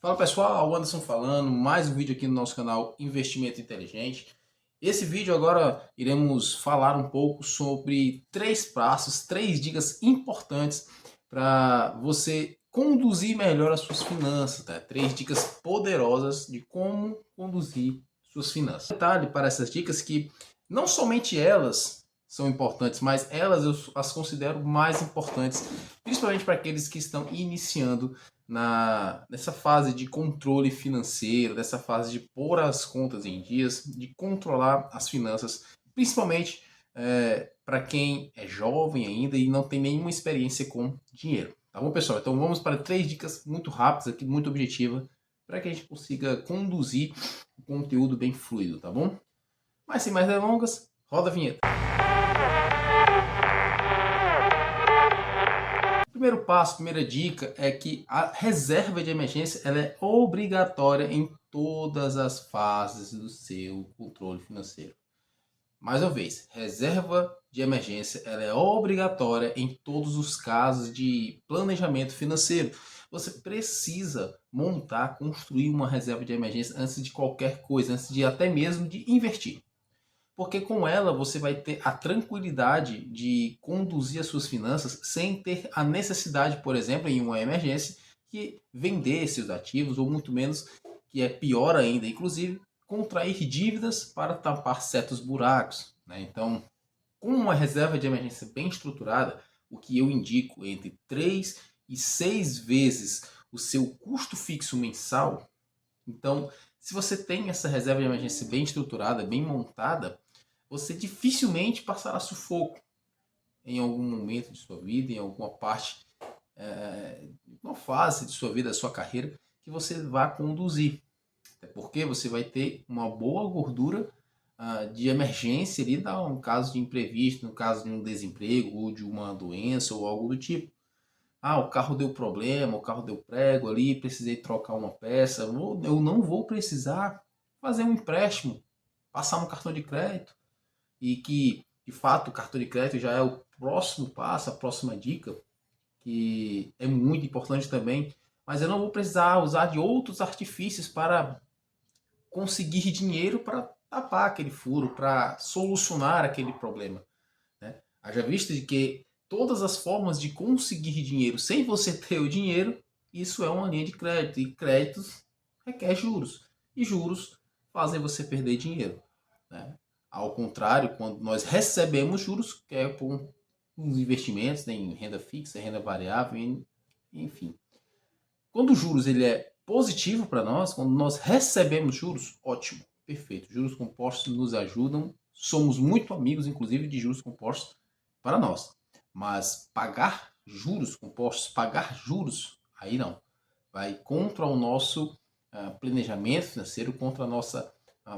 Fala pessoal, o Anderson falando, mais um vídeo aqui no nosso canal Investimento Inteligente. Esse vídeo agora iremos falar um pouco sobre três passos, três dicas importantes para você conduzir melhor as suas finanças, tá? Três dicas poderosas de como conduzir suas finanças. Detalhe para essas dicas que não somente elas são importantes, mas elas eu as considero mais importantes, principalmente para aqueles que estão iniciando nessa fase de controle financeiro, dessa fase de pôr as contas em dias, de controlar as finanças, principalmente para quem é jovem ainda e não tem nenhuma experiência com dinheiro. Tá bom, pessoal? Então vamos para três dicas muito rápidas aqui, muito objetivas, para que a gente consiga conduzir o conteúdo bem fluido, tá bom? Mas sem mais delongas, roda a vinheta. Primeiro passo, primeira dica é que a reserva de emergência ela é obrigatória em todas as fases do seu controle financeiro. Mais uma vez, reserva de emergência ela é obrigatória em todos os casos de planejamento financeiro. Você precisa montar, construir uma reserva de emergência antes de qualquer coisa, antes de até mesmo de investir. Porque com ela você vai ter a tranquilidade de conduzir as suas finanças sem ter a necessidade, por exemplo, em uma emergência, que vender seus ativos, ou muito menos, que é pior ainda, inclusive, contrair dívidas para tapar certos buracos, né? Então, com uma reserva de emergência bem estruturada, o que eu indico entre 3 e 6 vezes o seu custo fixo mensal. Então, se você tem essa reserva de emergência bem estruturada, bem montada, você dificilmente passará sufoco em algum momento de sua vida, em alguma parte, uma fase de sua vida, da sua carreira, que você vá conduzir. Até porque você vai ter uma boa gordura de emergência ali, no caso de imprevisto, no caso de um desemprego, ou de uma doença, ou algo do tipo. Ah, o carro deu problema, o carro deu prego ali, precisei trocar uma peça. Eu não vou precisar fazer um empréstimo, passar um cartão de crédito e que, de fato, o cartão de crédito já é o próximo passo, a próxima dica, que é muito importante também, mas eu não vou precisar usar de outros artifícios para conseguir dinheiro para tapar aquele furo, para solucionar aquele problema, né? Haja vista de que todas as formas de conseguir dinheiro sem você ter o dinheiro, isso é uma linha de crédito, e créditos requer juros, e juros fazem você perder dinheiro, né? Ao contrário, quando nós recebemos juros, que é por uns investimentos, né, em renda fixa, renda variável, enfim. Quando os juros ele é positivo para nós, quando nós recebemos juros, ótimo, perfeito. Juros compostos nos ajudam, somos muito amigos, inclusive, de juros compostos para nós. Mas pagar juros compostos, pagar juros, aí não. Vai contra o nosso planejamento financeiro, contra a nossa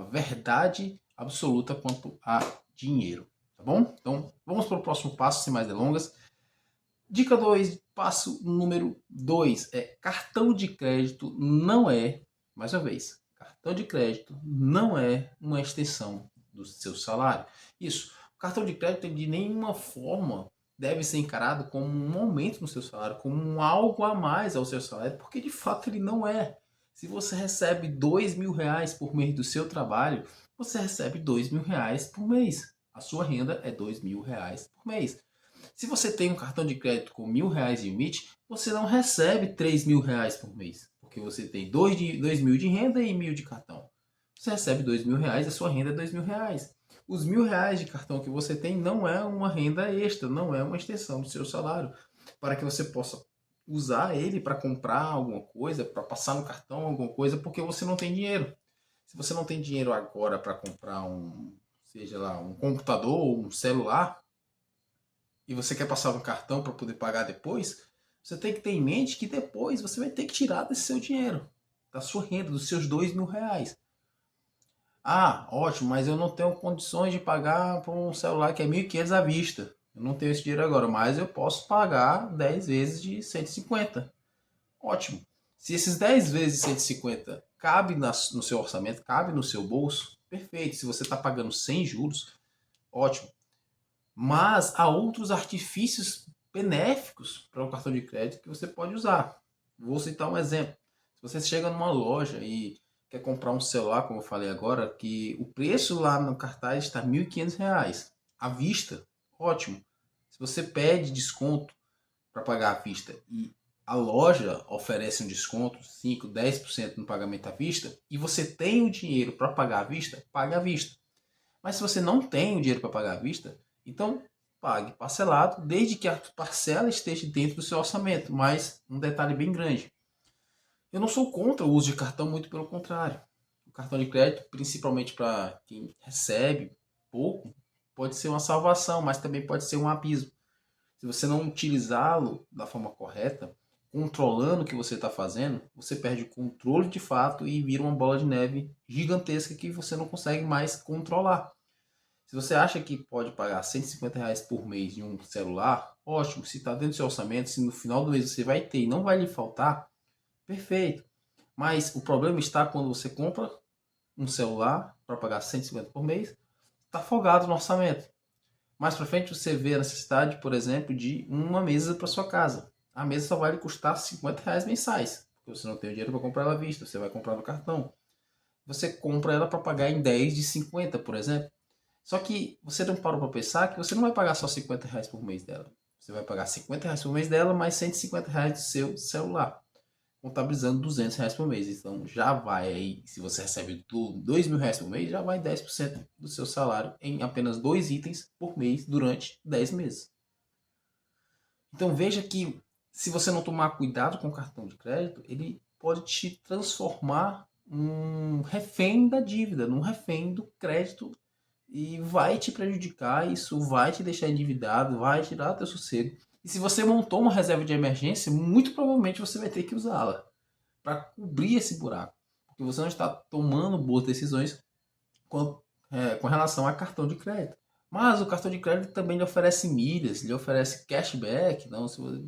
verdade absoluta quanto a dinheiro. Tá bom? Então, vamos para o próximo passo, sem mais delongas. Dica 2, passo número 2 é cartão de crédito não é, mais uma vez, cartão de crédito não é uma extensão do seu salário. Isso, o cartão de crédito de nenhuma forma deve ser encarado como um aumento no seu salário, como um algo a mais ao seu salário, porque de fato ele não é. Se você recebe R$ 2.000 por mês do seu trabalho, você recebe R$ 2.000 por mês. A sua renda é R$ 2.000 por mês. Se você tem um cartão de crédito com R$ 1.000 de limite, você não recebe R$ 3.000 por mês, porque você tem 2.000 de renda e 1.000 de cartão. Você recebe R$ 2.000, a sua renda é R$ 2.000. Os R$ 1.000 de cartão que você tem não é uma renda extra, não é uma extensão do seu salário, para que você possa usar ele para comprar alguma coisa, para passar no cartão alguma coisa, porque você não tem dinheiro. Se você não tem dinheiro agora para comprar seja lá, um computador ou um celular, e você quer passar no cartão para poder pagar depois, você tem que ter em mente que depois você vai ter que tirar desse seu dinheiro, da sua renda, dos seus R$ 2.000. Ah, ótimo, mas eu não tenho condições de pagar por um celular que é 1.500 à vista. Eu não tenho esse dinheiro agora, mas eu posso pagar 10 vezes de 150. Ótimo. Se esses 10 vezes 150 cabe no seu orçamento, cabe no seu bolso, perfeito. Se você está pagando sem juros, ótimo. Mas há outros artifícios benéficos para o cartão de crédito que você pode usar. Vou citar um exemplo. Se você chega numa loja e quer comprar um celular, como eu falei agora, que o preço lá no cartaz está R$ 1.500 à vista, ótimo. Se você pede desconto para pagar à vista e a loja oferece um desconto, 5, 10% no pagamento à vista, e você tem o dinheiro para pagar à vista, pague à vista. Mas se você não tem o dinheiro para pagar à vista, então pague parcelado, desde que a parcela esteja dentro do seu orçamento. Mas um detalhe bem grande: eu não sou contra o uso de cartão, muito pelo contrário. O cartão de crédito, principalmente para quem recebe pouco, pode ser uma salvação, mas também pode ser um abismo. Se você não utilizá-lo da forma correta, controlando o que você está fazendo, você perde o controle de fato e vira uma bola de neve gigantesca que você não consegue mais controlar. Se você acha que pode pagar R$ 150 por mês em um celular, ótimo. Se está dentro do seu orçamento, se no final do mês você vai ter e não vai lhe faltar, perfeito. Mas o problema está quando você compra um celular para pagar 150 por mês, está folgado no orçamento. Mais para frente você vê a necessidade, por exemplo, de uma mesa para sua casa. A mesa só vai lhe custar R$ 50 mensais, porque você não tem o dinheiro para comprar ela à vista, você vai comprar no cartão. Você compra ela para pagar em 10 de 50, por exemplo. Só que você não parou para pensar que você não vai pagar só R$ 50 por mês dela. Você vai pagar R$ 50 por mês dela, mais R$ 150 do seu celular, contabilizando R$ 200 por mês. Então já vai aí, se você recebe R$ 2.000 por mês, já vai 10% do seu salário em apenas 2 itens por mês durante 10 meses. Então veja que se você não tomar cuidado com o cartão de crédito, ele pode te transformar num refém da dívida, num refém do crédito, e vai te prejudicar, isso vai te deixar endividado, vai tirar teu sossego. E se você montou uma reserva de emergência, muito provavelmente você vai ter que usá-la para cobrir esse buraco, porque você não está tomando boas decisões com relação a cartão de crédito. Mas o cartão de crédito também lhe oferece milhas, lhe oferece cashback. Então, se você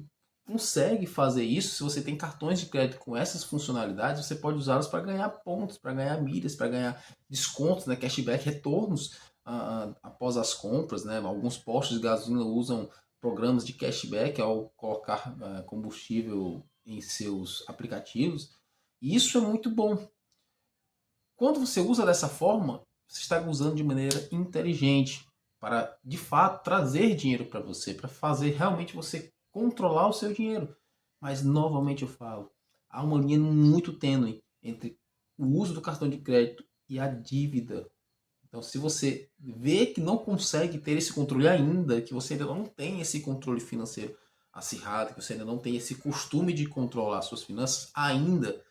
consegue fazer isso, se você tem cartões de crédito com essas funcionalidades, você pode usá-los para ganhar pontos, para ganhar milhas, para ganhar descontos, né, cashback, retornos após as compras. Né? Alguns postos de gasolina usam programas de cashback ao colocar combustível em seus aplicativos. E isso é muito bom. Quando você usa dessa forma, você está usando de maneira inteligente para, de fato, trazer dinheiro para você, para fazer realmente você controlar o seu dinheiro. Mas, novamente eu falo, há uma linha muito tênue entre o uso do cartão de crédito e a dívida. Então, se você vê que não consegue ter esse controle ainda, que você ainda não tem esse controle financeiro acirrado, que você ainda não tem esse costume de controlar suas finanças, ainda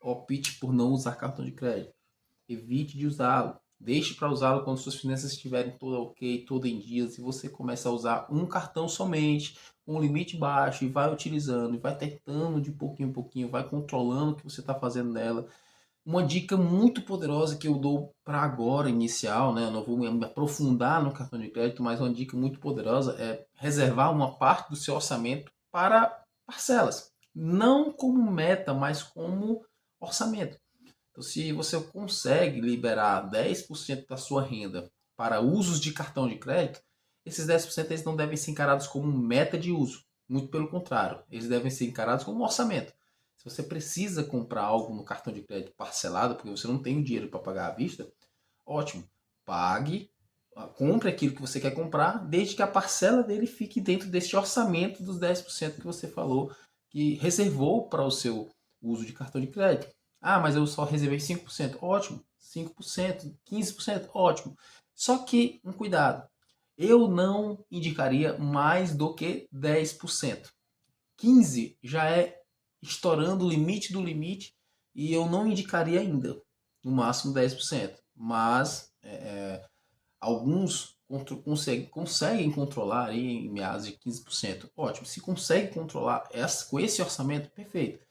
opte por não usar cartão de crédito. Evite de usá-lo. Deixe para usá-lo quando suas finanças estiverem toda ok, toda em dias, e você começa a usar um cartão somente, um limite baixo, e vai utilizando, e vai tentando de pouquinho em pouquinho, vai controlando o que você está fazendo nela. Uma dica muito poderosa que eu dou para agora, inicial, né? Eu não vou me aprofundar no cartão de crédito, mas uma dica muito poderosa é reservar uma parte do seu orçamento para parcelas. Não como meta, mas como orçamento. Então, se você consegue liberar 10% da sua renda para usos de cartão de crédito, esses 10% eles não devem ser encarados como meta de uso. Muito pelo contrário, eles devem ser encarados como orçamento. Se você precisa comprar algo no cartão de crédito parcelado, porque você não tem o dinheiro para pagar à vista, ótimo. Pague, compre aquilo que você quer comprar, desde que a parcela dele fique dentro deste orçamento dos 10% que você falou, que reservou para o seu uso de cartão de crédito. Ah, mas eu só reservei 5%. Ótimo. 5%, 15%, ótimo. Só que, um cuidado. Eu não indicaria mais do que 10%. 15% já é estourando o limite do limite e eu não indicaria ainda. No máximo 10%. Mas alguns conseguem controlar aí em meados de 15%. Ótimo. Se consegue controlar com esse orçamento, perfeito.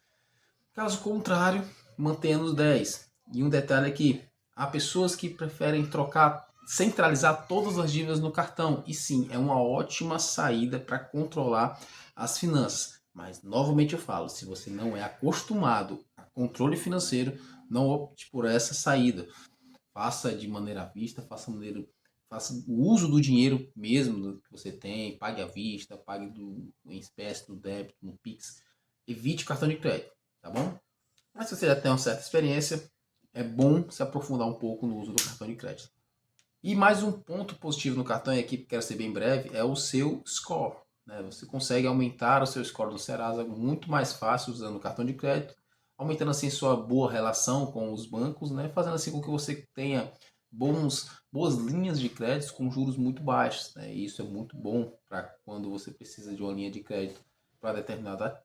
Caso contrário, mantenha nos 10. E um detalhe aqui, há pessoas que preferem centralizar todas as dívidas no cartão. E sim, é uma ótima saída para controlar as finanças. Mas, novamente eu falo, se você não é acostumado a controle financeiro, não opte por essa saída. Faça de maneira à vista, faça o uso do dinheiro mesmo que você tem, pague à vista, pague em espécie, no débito, no Pix. Evite o cartão de crédito, tá bom? Mas se você já tem uma certa experiência, é bom se aprofundar um pouco no uso do cartão de crédito. E mais um ponto positivo no cartão, e aqui quero ser bem breve, é o seu score. Né? Você consegue aumentar o seu score no Serasa muito mais fácil usando o cartão de crédito, aumentando assim sua boa relação com os bancos, né? Fazendo assim com que você tenha boas linhas de crédito com juros muito baixos. Né? E isso é muito bom para quando você precisa de uma linha de crédito para determinada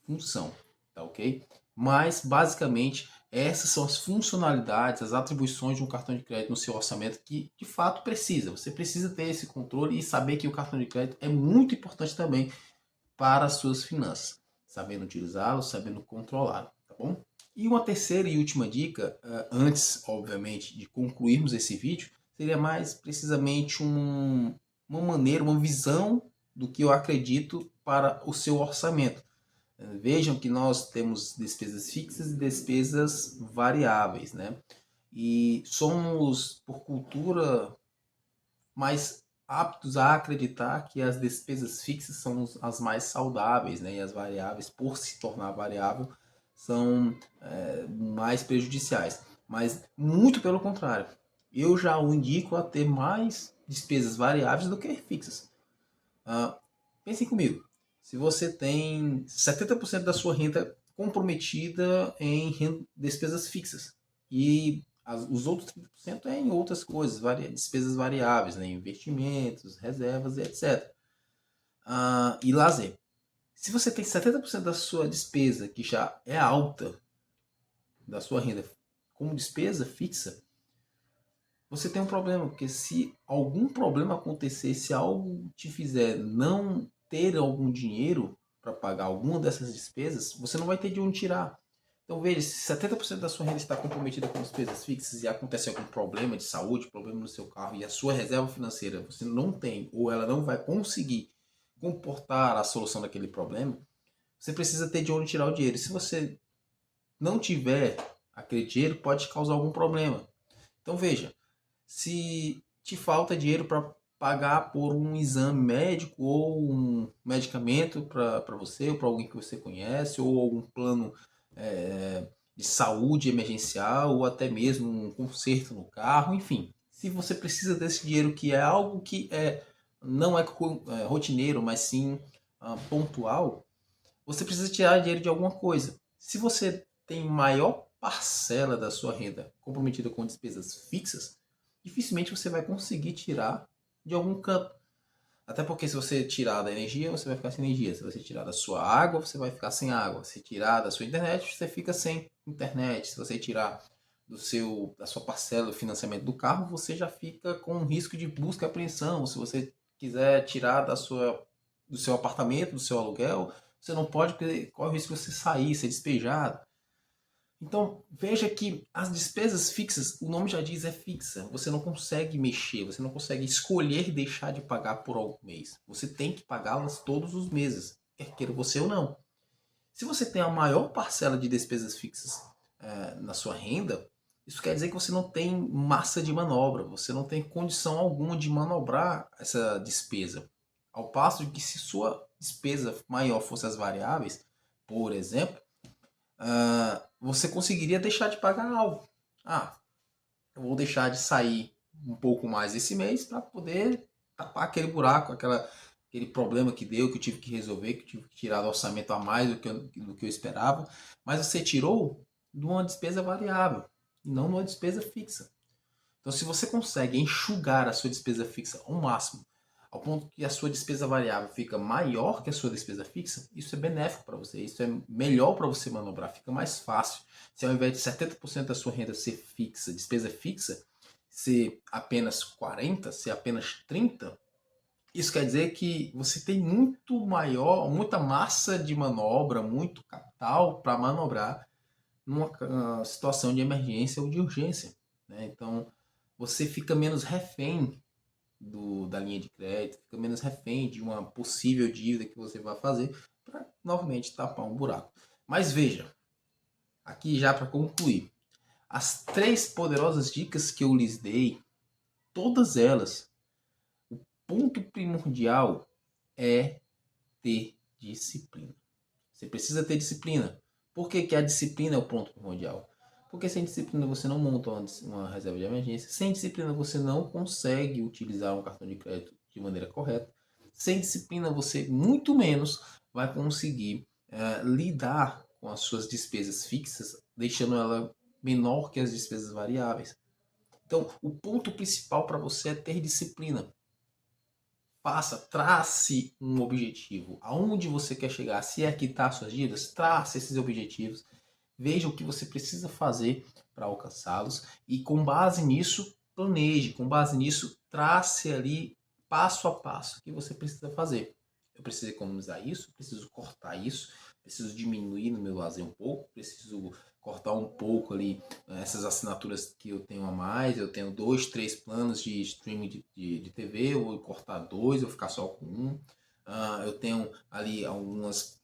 função, tá ok? Mas basicamente essas são as funcionalidades, as atribuições de um cartão de crédito no seu orçamento que de fato precisa. Você precisa ter esse controle e saber que o cartão de crédito é muito importante também para as suas finanças, sabendo utilizá-lo, sabendo controlá-lo, tá bom? E uma terceira e última dica, antes, obviamente, de concluirmos esse vídeo, seria mais precisamente uma maneira, uma visão do que eu acredito para o seu orçamento. Vejam que nós temos despesas fixas e despesas variáveis, né? E somos, por cultura, mais aptos a acreditar que as despesas fixas são as mais saudáveis, né? E as variáveis, por se tornar variável, são mais prejudiciais. Mas muito pelo contrário, eu já o indico a ter mais despesas variáveis do que fixas. Pensem comigo, se você tem 70% da sua renda comprometida em despesas fixas e os outros 30% é em outras coisas, despesas variáveis, né? Investimentos, reservas, etc. E lazer. Se você tem 70% da sua despesa, que já é alta, da sua renda, como despesa fixa, você tem um problema, porque se algum problema acontecer, se algo te fizer não ter algum dinheiro para pagar alguma dessas despesas, você não vai ter de onde tirar. Então veja, se 70% da sua renda está comprometida com despesas fixas e acontece algum problema de saúde, problema no seu carro e a sua reserva financeira você não tem ou ela não vai conseguir comportar a solução daquele problema, você precisa ter de onde tirar o dinheiro. Se você não tiver aquele dinheiro, pode causar algum problema. Então veja, se te falta dinheiro para pagar por um exame médico ou um medicamento para você ou para alguém que você conhece ou algum plano de saúde emergencial ou até mesmo um conserto no carro, enfim. Se você precisa desse dinheiro que é algo que não é rotineiro, mas sim pontual, você precisa tirar dinheiro de alguma coisa. Se você tem maior parcela da sua renda comprometida com despesas fixas, dificilmente você vai conseguir tirar de algum canto. Até porque se você tirar da energia, você vai ficar sem energia. Se você tirar da sua água, você vai ficar sem água. Se tirar da sua internet, você fica sem internet. Se você tirar da sua parcela do financiamento do carro, você já fica com um risco de busca e apreensão. Se você quiser tirar do seu apartamento, do seu aluguel, você não pode, porque corre o risco de você sair, ser despejado. Então, veja que as despesas fixas, o nome já diz, é fixa. Você não consegue mexer, você não consegue escolher deixar de pagar por algum mês. Você tem que pagá-las todos os meses, quer queira você ou não. Se você tem a maior parcela de despesas fixas na sua renda, isso quer dizer que você não tem massa de manobra, você não tem condição alguma de manobrar essa despesa. Ao passo de que se sua despesa maior fosse as variáveis, por exemplo, você conseguiria deixar de pagar algo. Eu vou deixar de sair um pouco mais esse mês para poder tapar aquele buraco, aquele problema que deu, que eu tive que resolver, que eu tive que tirar do orçamento a mais do que eu esperava. Mas você tirou de uma despesa variável e não de uma despesa fixa. Então, se você consegue enxugar a sua despesa fixa ao máximo, ao ponto que a sua despesa variável fica maior que a sua despesa fixa, isso é benéfico para você, isso é melhor para você manobrar, fica mais fácil. Se ao invés de 70% da sua renda ser fixa, despesa fixa, ser apenas 40%, ser apenas 30%, isso quer dizer que você tem muita massa de manobra, muito capital para manobrar numa situação de emergência ou de urgência. Né? Então, você fica menos refém da linha de crédito, fica menos refém de uma possível dívida que você vai fazer para novamente tapar um buraco. Mas veja, aqui já para concluir, as 3 poderosas dicas que eu lhes dei, todas elas, o ponto primordial é ter disciplina. Você precisa ter disciplina Por que que a disciplina é o ponto primordial? Porque sem disciplina você não monta uma reserva de emergência, sem disciplina você não consegue utilizar um cartão de crédito de maneira correta, sem disciplina você muito menos vai conseguir lidar com as suas despesas fixas, deixando ela menor que as despesas variáveis. Então, o ponto principal para você é ter disciplina. Trace um objetivo. Aonde você quer chegar? Se é quitar suas dívidas, trace esses objetivos. Veja o que você precisa fazer para alcançá-los e com base nisso, planeje. Com base nisso, trace ali passo a passo o que você precisa fazer. Eu preciso economizar isso, preciso cortar isso, preciso diminuir no meu lazer um pouco, preciso cortar um pouco ali essas assinaturas que eu tenho a mais. Eu tenho 2, 3 planos de streaming de TV, eu vou cortar 2, eu vou ficar só com um. Eu tenho ali algumas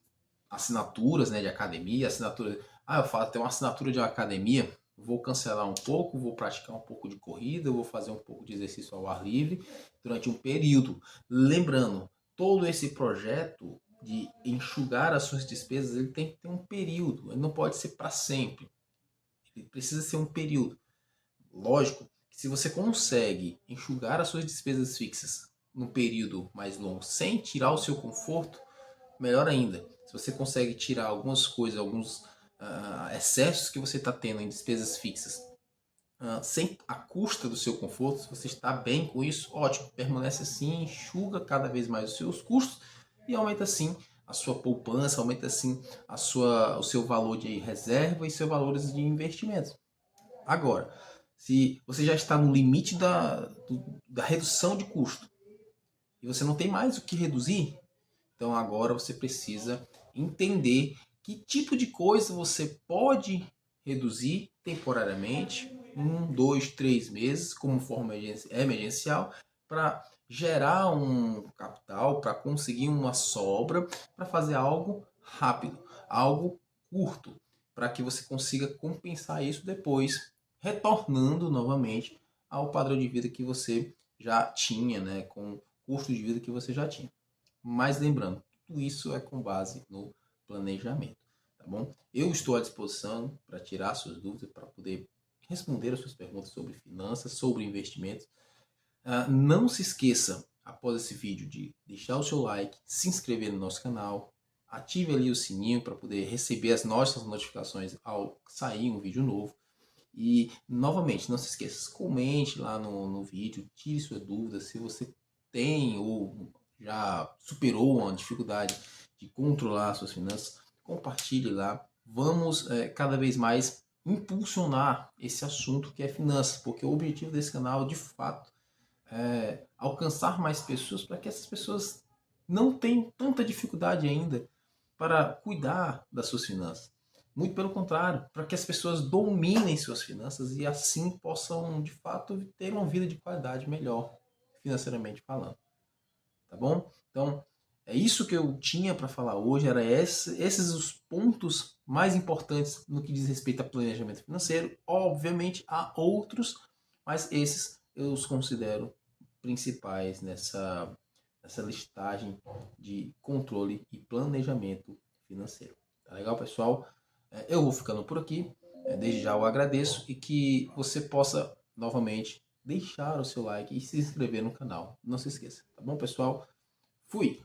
assinaturas, né, de academia, assinatura. Eu falo, tem uma assinatura de uma academia, vou cancelar um pouco, vou praticar um pouco de corrida, vou fazer um pouco de exercício ao ar livre durante um período. Lembrando, todo esse projeto de enxugar as suas despesas, ele tem que ter um período, ele não pode ser para sempre. Ele precisa ser um período. Lógico que se você consegue enxugar as suas despesas fixas num período mais longo sem tirar o seu conforto, melhor ainda. Se você consegue tirar algumas coisas, alguns excessos que você está tendo em despesas fixas, sem a custa do seu conforto, se você está bem com isso, ótimo, permanece assim, enxuga cada vez mais os seus custos e aumenta assim a sua poupança, aumenta assim o seu valor de reserva e seus valores de investimentos. Agora, se você já está no limite da redução de custo e você não tem mais o que reduzir, então agora você precisa entender que tipo de coisa você pode reduzir temporariamente, 1, 2, 3 meses, como forma emergencial, para gerar um capital, para conseguir uma sobra, para fazer algo rápido, algo curto, para que você consiga compensar isso depois, retornando novamente ao padrão de vida que você já tinha, né, com o custo de vida que você já tinha. Mas lembrando, tudo isso é com base no planejamento, tá bom? Eu estou à disposição para tirar suas dúvidas, para poder responder as suas perguntas sobre finanças, sobre investimentos. Não se esqueça, após esse vídeo, de deixar o seu like, se inscrever no nosso canal, ative ali o sininho para poder receber as nossas notificações ao sair um vídeo novo. E, novamente, não se esqueça, comente lá no vídeo, tire suas dúvidas, se você tem ou já superou uma dificuldade de controlar suas finanças, compartilhe lá. Vamos cada vez mais impulsionar esse assunto que é finanças, porque o objetivo desse canal, de fato, é alcançar mais pessoas para que essas pessoas não tenham tanta dificuldade ainda para cuidar das suas finanças. Muito pelo contrário, para que as pessoas dominem suas finanças e assim possam, de fato, ter uma vida de qualidade melhor, financeiramente falando. Tá bom? Então, é isso que eu tinha para falar hoje, era esses os pontos mais importantes no que diz respeito a planejamento financeiro. Obviamente, há outros, mas esses eu os considero principais nessa listagem de controle e planejamento financeiro. Tá legal, pessoal? Eu vou ficando por aqui. Desde já eu agradeço e que você possa novamente deixar o seu like e se inscrever no canal. Não se esqueça, tá bom, pessoal? Fui!